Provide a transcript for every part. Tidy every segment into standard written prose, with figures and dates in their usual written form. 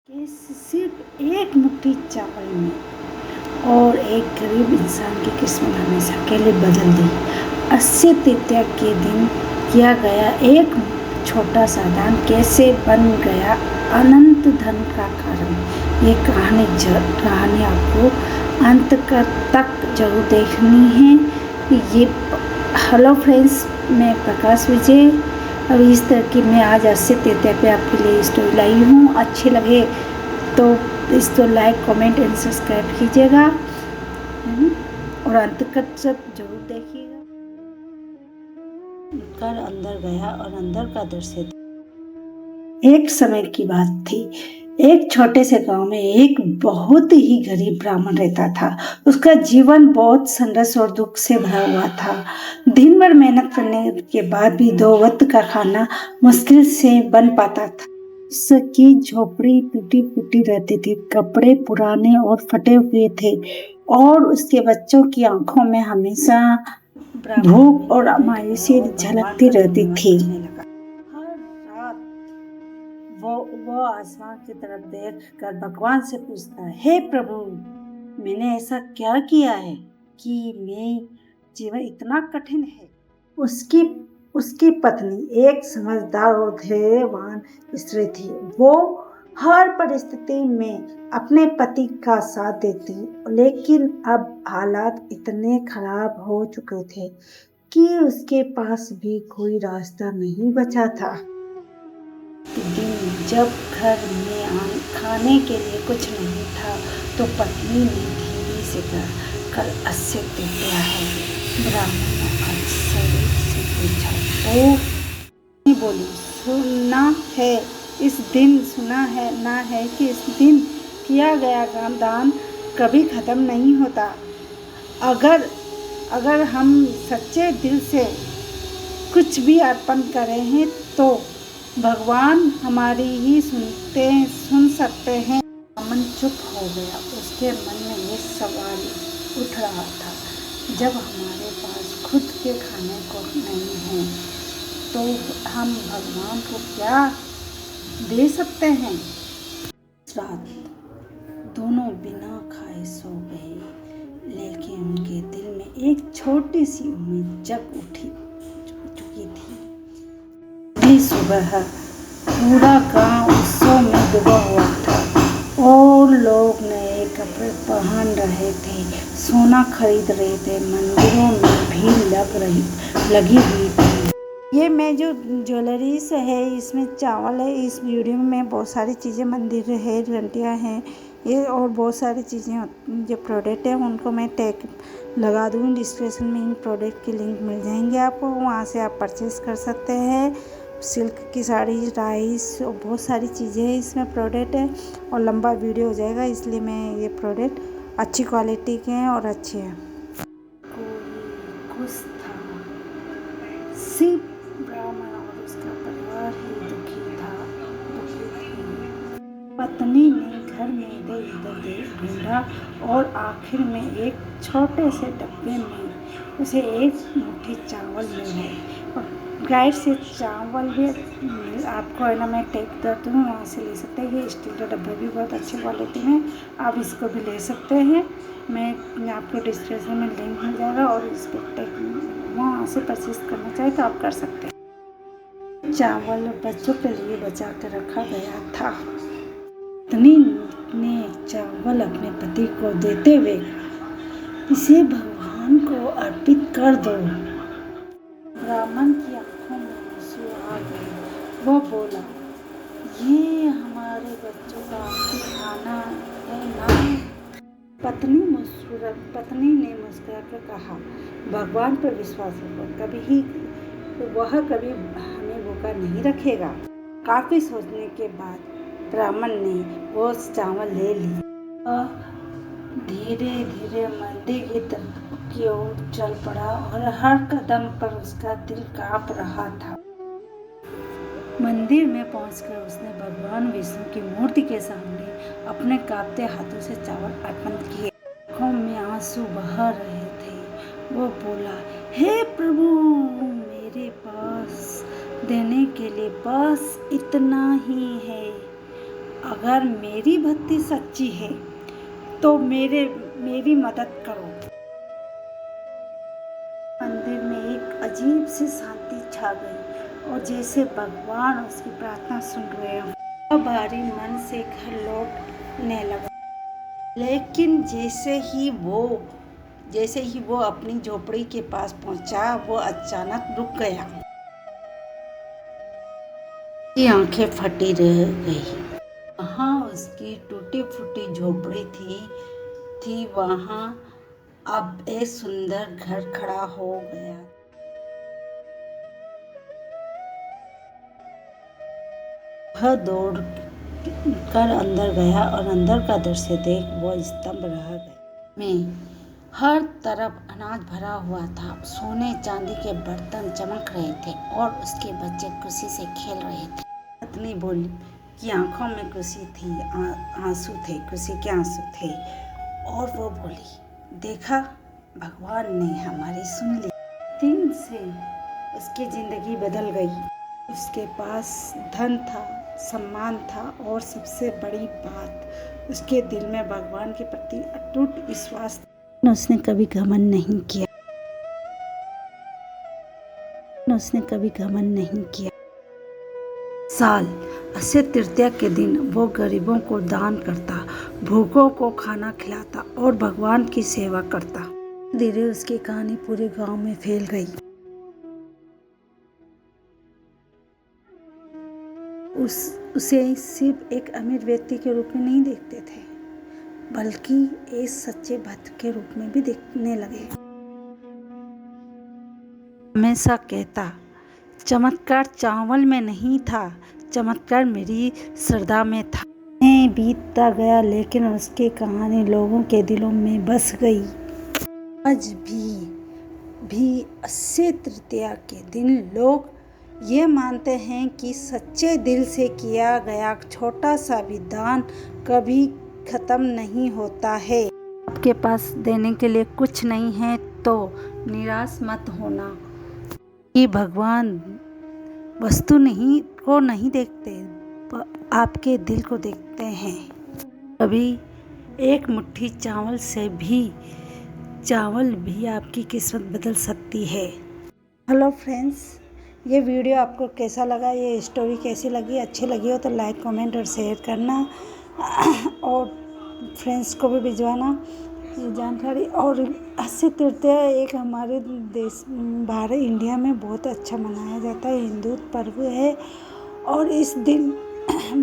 कि सिर्फ एक मुट्ठी चावल में और एक गरीब इंसान की किस्मत हमेशा के लिए बदल दी। अक्षय तृतीया के दिन किया गया एक छोटा सा दान कैसे बन गया अनंत धन का कारण। ये कहानी आपको अंत तक जरूर देखनी है। ये हेलो फ्रेंड्स, मैं प्रकाश विजय और इस तरह की मैं आज अक्षय तृतीया पे आपके लिए स्टोरी लाई हूँ। अच्छी लगे तो इसको लाइक कमेंट एंड सब्सक्राइब कीजिएगा और अंत तक जरूर देखिएगा। कर अंदर गया और अंदर का दृश्य। एक समय की बात थी। एक छोटे से गांव में एक बहुत ही गरीब ब्राह्मण रहता था। उसका जीवन बहुत संघर्ष और दुख से भरा हुआ था। दिन भर मेहनत करने के बाद भी 2 वक्त का खाना मुश्किल से बन पाता था। उसकी झोपड़ी टूटी फूटी रहती थी, कपड़े पुराने और फटे हुए थे और उसके बच्चों की आंखों में हमेशा भूख और मायूसी झलकती रहती थी। वो आसमान की तरफ देखकर भगवान से पूछता है, हे प्रभु, मैंने ऐसा क्या किया है कि मेरा जीवन इतना कठिन है। उसकी पत्नी एक समझदार और धैर्यवान स्त्री थी। वो हर परिस्थिति में अपने पति का साथ देती, लेकिन अब हालात इतने खराब हो चुके थे कि उसके पास भी कोई रास्ता नहीं बचा था। दिन जब घर में खाने के लिए कुछ नहीं था तो पत्नी ने धीरे से कहा, कल अक्षय तृतीया है। ब्राह्मण ने अक्षय से पूछा तो बोली, सुना है कि इस दिन किया गया दान कभी खत्म नहीं होता। अगर हम सच्चे दिल से कुछ भी अर्पण करें हैं तो भगवान हमारी ही सुन सकते हैं। ब्राह्मण चुप हो गया। उसके मन में ये सवाल उठ रहा था, जब हमारे पास खुद के खाने को नहीं है तो हम भगवान को क्या दे सकते हैं। रात दोनों बिना खाए सो गए, लेकिन उनके दिल में एक छोटी सी उम्मीद जग चुकी थी। अगली सुबह पूरा गांव उत्सव में डूबा हुआ था और लोग नए कपड़े पहन रहे थे, सोना खरीद रहे थे, मंदिरों में भीड़ लगी हुई थी। ये मैं जो ज्वेलरी से है, इसमें चावल है। इस वीडियो में बहुत सारी चीज़ें, मंदिर है, घंटियाँ हैं, ये और बहुत सारी चीज़ें जो प्रोडक्ट है उनको मैं टैग लगा दूँगी। डिस्क्रिप्शन में इन प्रोडक्ट की लिंक मिल जाएंगे आपको, वहाँ से आप परचेस कर सकते हैं। सिल्क की साड़ी, राइस और बहुत सारी चीज़ें हैं इसमें प्रोडक्ट है और लंबा वीडियो हो जाएगा, इसलिए मैं ये प्रोडक्ट अच्छी क्वालिटी के हैं और अच्छे हैं। कोई खुश था, सिर्फ ब्राह्मण और उसका परिवार ही दुखी था। पत्नी ने घर में इधर उधर ढूंढा और आखिर में एक छोटे से डब्बे में उसे एक मुट्ठी चावल मिले। और गाइड से चावल भी आपको है ना, मैं टैग देती हूँ, वहाँ से ले सकते हैं। ये स्टील का डब्बा भी बहुत अच्छी क्वालिटी में, आप इसको भी ले सकते हैं। मैं आपको डिस्क्रिप्शन में लिंक मिल जाएगा और इस पर टैग वहाँ से परचेस करना चाहे तो आप कर सकते हैं। चावल बच्चों के लिए बचा कर रखा गया था। पत्नी ने चावल अपने पति को देते हुए कहा, इसे भगवान को अर्पित कर दो। ब्राह्मण की आंखों में आंसू आ गए। वो बोला, ये हमारे बच्चों का आखिरी खाना है ना। पत्नी ने मुस्कुरा कर कहा, भगवान पर विश्वास रखो, वह कभी हमें भूखा नहीं रखेगा। काफी सोचने के बाद ब्राह्मण ने वो चावल ले लिया। धीरे धीरे मंदिर की ओर चल पड़ा और हर कदम पर उसका दिल कांप रहा था। मंदिर में पहुंचकर उसने भगवान विष्णु की मूर्ति के सामने अपने कांपते हाथों से चावल अर्पण किए। आंखों में आंसू बह रहे थे। वो बोला, हे प्रभु, मेरे पास देने के लिए बस इतना ही है। अगर मेरी भक्ति सच्ची है तो मेरी मदद करो। मंदिर में एक अजीब सी शांति छा गई और जैसे भगवान उसकी प्रार्थना सुन रहे हो। वह भारी मन से घर लौटने लगा, लेकिन जैसे ही वो अपनी झोपड़ी के पास पहुंचा, वो अचानक रुक गया। उसकी आंखें फटी रह गई। वहाँ उसकी टूटी फूटी झोपड़ी थी वहाँ अब एक सुंदर घर खड़ा हो गया। वह दौड़ कर अंदर गया और अंदर का दृश्य देख वो स्तंभ रह गया। में हर तरफ अनाज भरा हुआ था, सोने चांदी के बर्तन चमक रहे थे और उसके बच्चे खुशी से खेल रहे थे। पत्नी बोली कि आंखों में खुशी थी, आंसू थे, खुशी के आंसू थे। और वो बोली, देखा, भगवान ने हमारी सुन ली। दिन से उसकी जिंदगी बदल गई। उसके पास धन था, सम्मान था और सबसे बड़ी बात, उसके दिल में भगवान के प्रति अटूट विश्वास था। उसने कभी घमंड नहीं किया। साल अक्षय तृतीया के दिन वो गरीबों को दान करता, भूखों को खाना खिलाता और भगवान की सेवा करता। धीरे उसकी कहानी पूरे गांव में फैल गई। उसे सिर्फ एक अमीर व्यक्ति के रूप में नहीं देखते थे, बल्कि एक सच्चे भक्त के रूप में भी देखने लगे। हमेशा कहता, चमत्कार चावल में नहीं था, चमत्कार मेरी श्रद्धा में था। बीतता गया, लेकिन उसकी कहानी लोगों के दिलों में बस गई। आज भी अक्षय तृतीया के दिन लोग ये मानते हैं कि सच्चे दिल से किया गया छोटा सा भी दान कभी खत्म नहीं होता है। आपके पास देने के लिए कुछ नहीं है तो निराश मत होना, कि भगवान वस्तु को नहीं देखते, आपके दिल को देखते हैं। कभी एक मुट्ठी चावल भी आपकी किस्मत बदल सकती है। हेलो फ्रेंड्स, ये वीडियो आपको कैसा लगा, ये स्टोरी कैसी लगी? अच्छी लगी हो तो लाइक, कमेंट और शेयर करना और फ्रेंड्स को भी भिजवाना ये जानकारी। और अक्षय तृतीया एक हमारे देश भारत इंडिया में बहुत अच्छा मनाया जाता है, हिंदू पर्व है। और इस दिन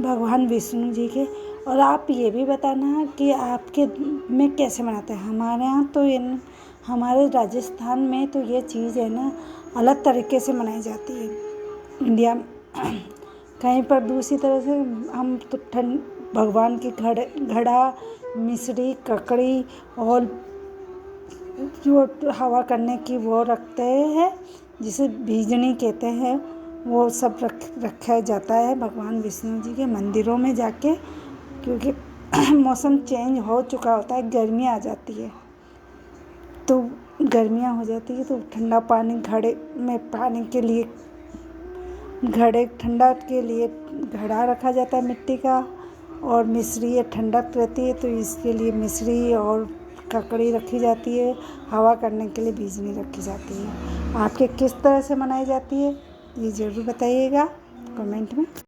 भगवान विष्णु जी के, और आप ये भी बताना कि आपके में कैसे मनाते हैं। हमारे यहाँ तो हमारे राजस्थान में तो ये चीज़ है ना, अलग तरीके से मनाई जाती है। इंडिया में कहीं पर दूसरी तरह से हम तो भगवान की घड़ा, मिश्री, ककड़ी और जो हवा करने की वो रखते हैं, जिसे भीजनी कहते हैं, वो सब रखा जाता है भगवान विष्णु जी के मंदिरों में जाके। क्योंकि मौसम चेंज हो चुका होता है, गर्मी आ जाती है, तो गर्मियाँ हो जाती है तो ठंडा पानी घड़े में पानी के लिए ठंडा के लिए घड़ा रखा जाता है मिट्टी का। और मिश्री ये ठंडक रहती है तो इसके लिए मिश्री और ककड़ी रखी जाती है, हवा करने के लिए भीजनी रखी जाती है। आपके किस तरह से मनाई जाती है ये ज़रूर बताइएगा कमेंट में।